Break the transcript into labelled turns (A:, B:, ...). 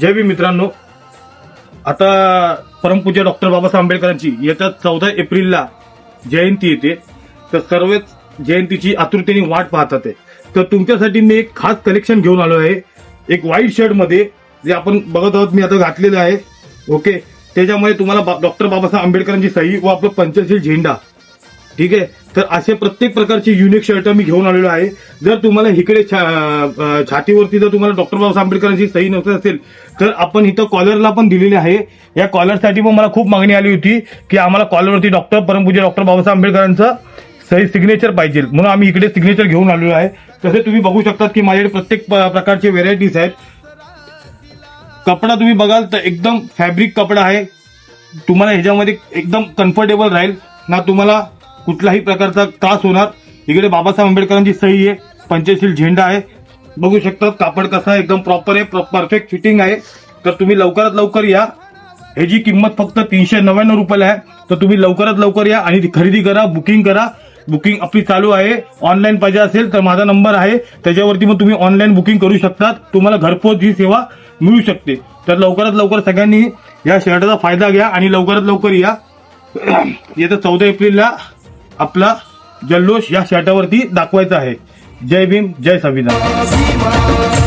A: जय भीम मित्रांनो, आता परमपूज्य डॉक्टर बाबासाहेब आंबेडकरांची येत्या 14 एप्रिलला जयंती येते. तर सर्वच जयंतीची आतुरतेने वाट पाहतात आहे. तर तुमच्यासाठी मी एक खास कलेक्शन घेऊन आलो आहे. एक व्हाईट शर्ट मध्ये जे आपण बघत आहोत, मी आता घातलेलं आहे. ओके, त्याच्यामध्ये तुम्हाला डॉक्टर बाबासाहेब आंबेडकरांची सही व आपलं पंचशील झेंडा, ठीक आहे. तर असे प्रत्येक प्रकारचे युनिक शर्ट मी घेऊन आलेलो आहे. जर तुम्हाला इकडे छातीवरती जर तुम्हाला डॉक्टर बाबासाहेब आंबेडकरांची सही नसत असेल तर आपण इथं कॉलरला पण दिलेली आहे. या कॉलरसाठी पण मला खूप मागणी आली होती की आम्हाला कॉलरवरती परमपूज्य डॉक्टर बाबासाहेब आंबेडकरांचं सही सिग्नेचर पाहिजे, म्हणून आम्ही इकडे सिग्नेचर घेऊन आलेलो आहे. तसे तुम्ही बघू शकता की माझ्याकडे प्रत्येक प्रकारचे व्हेरायटीज आहेत. कपडा तुम्ही बघाल तर एकदम फॅब्रिक कपडा आहे. तुम्हाला ह्याच्यामध्ये एकदम कम्फर्टेबल राहील ना, तुम्हाला कुठलाही प्रकारचा त्रास होणार. इकडे बाबासाहेब आंबेडकरांची सही आहे, पंचशील झेंडा आहे. बघू शकता कापड कसं आहे, एकदम प्रॉपर आहे, परफेक्ट फिटिंग आहे. तर तुम्ही लवकरात लवकर या. ह्याची किंमत फक्त 399 रुपयाला आहे. तर तुम्ही लवकरात लवकर या आणि खरेदी करा, बुकिंग करा. बुकिंग आपली चालू आहे. ऑनलाईन पाहिजे असेल तर माझा नंबर आहे, त्याच्यावरती मग तुम्ही ऑनलाईन बुकिंग करू शकता. तुम्हाला घरपोच ही सेवा मिळू शकते. तर लवकरात लवकर सगळ्यांनी या शर्टाचा फायदा घ्या आणि लवकरात लवकर या. येत्या 14 एप्रिलला आपला जल्लोष या शर्टावरती दाखवायचा आहे. जय भीम, जय संविधान.